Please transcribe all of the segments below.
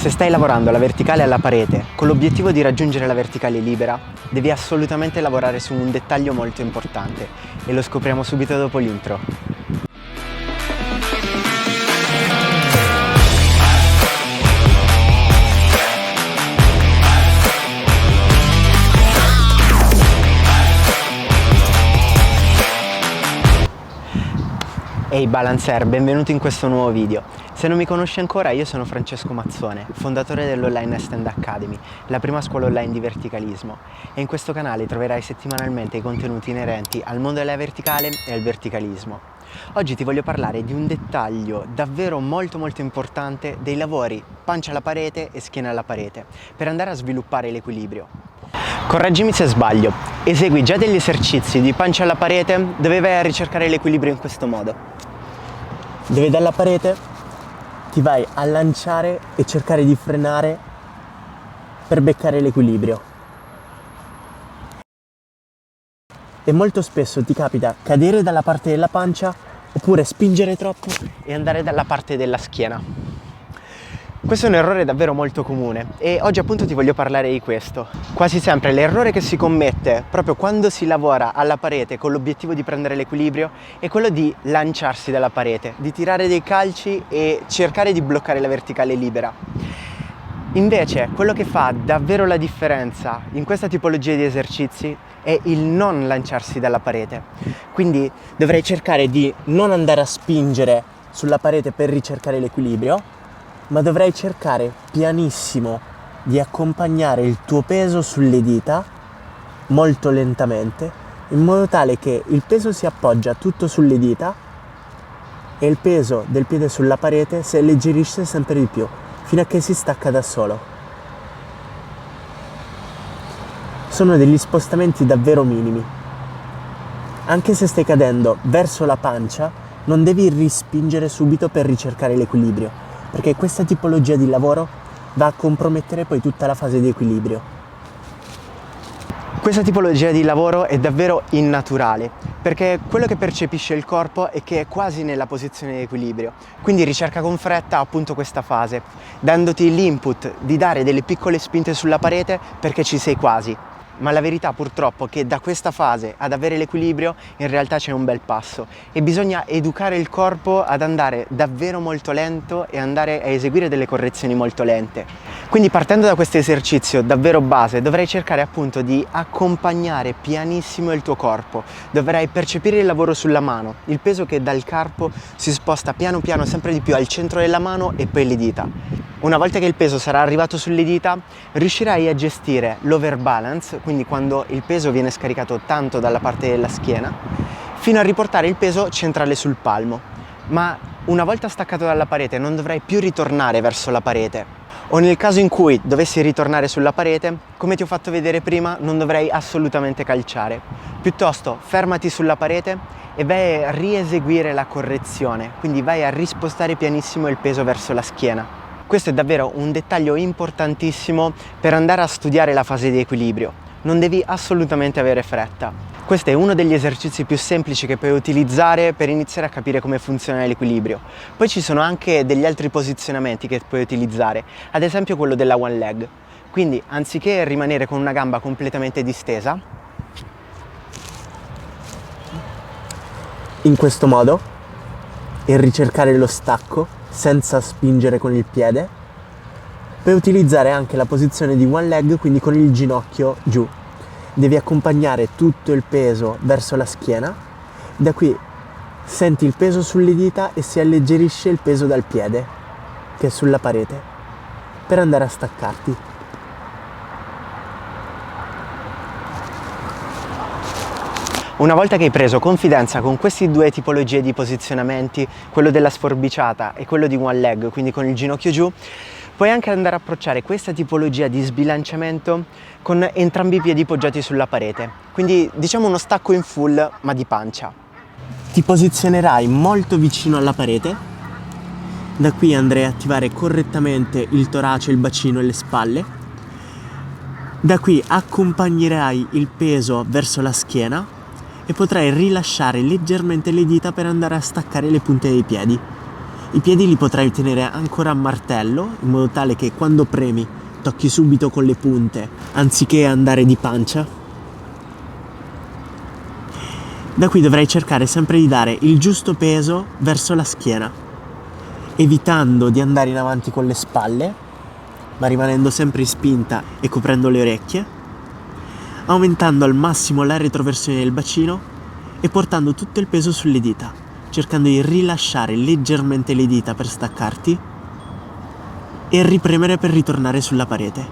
Se stai lavorando alla verticale alla parete con l'obiettivo di raggiungere la verticale libera, devi assolutamente lavorare su un dettaglio molto importante e lo scopriamo subito dopo l'intro. Ehi Balancer, benvenuto in questo nuovo video. Se non mi conosci ancora, io sono Francesco Mazzone, fondatore dell'Online Stand Academy, la prima scuola online di verticalismo, e in questo canale troverai settimanalmente i contenuti inerenti al mondo della verticale e al verticalismo. Oggi ti voglio parlare di un dettaglio davvero molto importante dei lavori pancia alla parete e schiena alla parete, per andare a sviluppare l'equilibrio. Correggimi se sbaglio, esegui già degli esercizi di pancia alla parete dove vai a ricercare l'equilibrio in questo modo, dove dalla parete ti vai a lanciare e cercare di frenare per beccare l'equilibrio. E molto spesso ti capita cadere dalla parte della pancia oppure spingere troppo e andare dalla parte della schiena. Questo è un errore davvero molto comune e oggi appunto ti voglio parlare di questo. Quasi sempre l'errore che si commette proprio quando si lavora alla parete con l'obiettivo di prendere l'equilibrio è quello di lanciarsi dalla parete, di tirare dei calci e cercare di bloccare la verticale libera. Invece quello che fa davvero la differenza in questa tipologia di esercizi è il non lanciarsi dalla parete. Quindi dovrai cercare di non andare a spingere sulla parete per ricercare l'equilibrio, ma dovrai cercare pianissimo di accompagnare il tuo peso sulle dita molto lentamente, in modo tale che il peso si appoggia tutto sulle dita e il peso del piede sulla parete si alleggerisce sempre di più fino a che si stacca da solo. Sono degli spostamenti davvero minimi. Anche se stai cadendo verso la pancia, non devi rispingere subito per ricercare l'equilibrio, perché questa tipologia di lavoro va a compromettere poi tutta la fase di equilibrio. Questa tipologia di lavoro è davvero innaturale, perché quello che percepisce il corpo è che è quasi nella posizione di equilibrio, quindi ricerca con fretta appunto questa fase, dandoti l'input di dare delle piccole spinte sulla parete perché ci sei quasi. Ma la verità purtroppo è che da questa fase ad avere l'equilibrio in realtà c'è un bel passo e bisogna educare il corpo ad andare davvero molto lento e andare a eseguire delle correzioni molto lente. Quindi partendo da questo esercizio davvero base dovrai cercare appunto di accompagnare pianissimo il tuo corpo, dovrai percepire il lavoro sulla mano, il peso che dal carpo si sposta piano piano sempre di più al centro della mano e poi le dita. Una volta che il peso sarà arrivato sulle dita, riuscirai a gestire l'overbalance, quindi quando il peso viene scaricato tanto dalla parte della schiena, fino a riportare il peso centrale sul palmo. Ma una volta staccato dalla parete non dovrai più ritornare verso la parete. O nel caso in cui dovessi ritornare sulla parete, come ti ho fatto vedere prima, non dovrai assolutamente calciare. Piuttosto fermati sulla parete e vai a rieseguire la correzione, quindi vai a rispostare pianissimo il peso verso la schiena. Questo è davvero un dettaglio importantissimo per andare a studiare la fase di equilibrio. Non devi assolutamente avere fretta. Questo è uno degli esercizi più semplici che puoi utilizzare per iniziare a capire come funziona l'equilibrio. Poi ci sono anche degli altri posizionamenti che puoi utilizzare, ad esempio quello della one leg. Quindi anziché rimanere con una gamba completamente distesa, in questo modo, e ricercare lo stacco senza spingere con il piede, puoi utilizzare anche la posizione di one leg, quindi con il ginocchio giù. Devi accompagnare tutto il peso verso la schiena, da qui senti il peso sulle dita e si alleggerisce il peso dal piede, che è sulla parete, per andare a staccarti. Una volta che hai preso confidenza con queste due tipologie di posizionamenti, quello della sforbiciata e quello di one leg, quindi con il ginocchio giù, puoi anche andare a approcciare questa tipologia di sbilanciamento con entrambi i piedi poggiati sulla parete, quindi diciamo uno stacco in full ma di pancia. Ti posizionerai molto vicino alla parete, da qui andrai a attivare correttamente il torace, il bacino e le spalle, da qui accompagnerai il peso verso la schiena e potrai rilasciare leggermente le dita per andare a staccare le punte dei piedi. I piedi li potrai tenere ancora a martello, in modo tale che quando premi tocchi subito con le punte, anziché andare di pancia. Da qui dovrai cercare sempre di dare il giusto peso verso la schiena, evitando di andare in avanti con le spalle, ma rimanendo sempre in spinta e coprendo le orecchie, aumentando al massimo la retroversione del bacino e portando tutto il peso sulle dita, cercando di rilasciare leggermente le dita per staccarti e ripremere per ritornare sulla parete.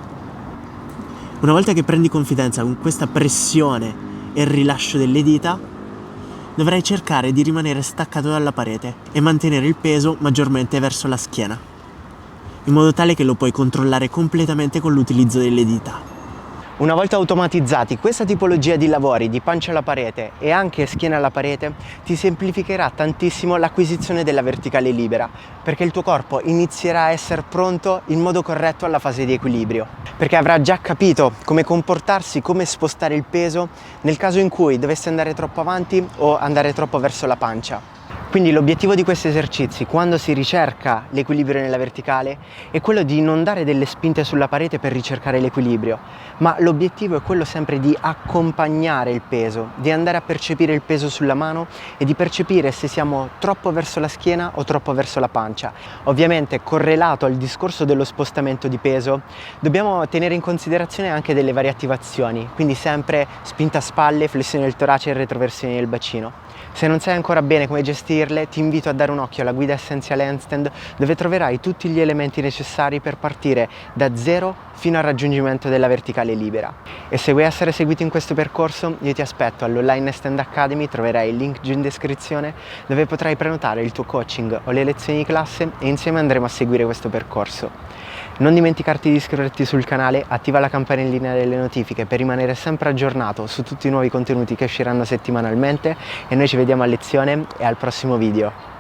Una volta che prendi confidenza con questa pressione e il rilascio delle dita, dovrai cercare di rimanere staccato dalla parete e mantenere il peso maggiormente verso la schiena, in modo tale che lo puoi controllare completamente con l'utilizzo delle dita. Una volta automatizzati questa tipologia di lavori di pancia alla parete e anche schiena alla parete, ti semplificherà tantissimo l'acquisizione della verticale libera, perché il tuo corpo inizierà a essere pronto in modo corretto alla fase di equilibrio, perché avrà già capito come comportarsi, come spostare il peso nel caso in cui dovesse andare troppo avanti o andare troppo verso la pancia. Quindi l'obiettivo di questi esercizi, quando si ricerca l'equilibrio nella verticale, è quello di non dare delle spinte sulla parete per ricercare l'equilibrio, ma l'obiettivo è quello sempre di accompagnare il peso, di andare a percepire il peso sulla mano e di percepire se siamo troppo verso la schiena o troppo verso la pancia. Ovviamente, correlato al discorso dello spostamento di peso, dobbiamo tenere in considerazione anche delle varie attivazioni, quindi sempre spinta a spalle, flessione del torace e retroversione del bacino. Se non sai ancora bene come gestirle, ti invito a dare un occhio alla guida Essential Handstand, dove troverai tutti gli elementi necessari per partire da zero fino al raggiungimento della verticale libera. E se vuoi essere seguito in questo percorso, io ti aspetto all'Online Stand Academy, troverai il link giù in descrizione, dove potrai prenotare il tuo coaching o le lezioni di classe e insieme andremo a seguire questo percorso. Non dimenticarti di iscriverti sul canale, attiva la campanellina delle notifiche per rimanere sempre aggiornato su tutti i nuovi contenuti che usciranno settimanalmente e noi ci vediamo a lezione e al prossimo video.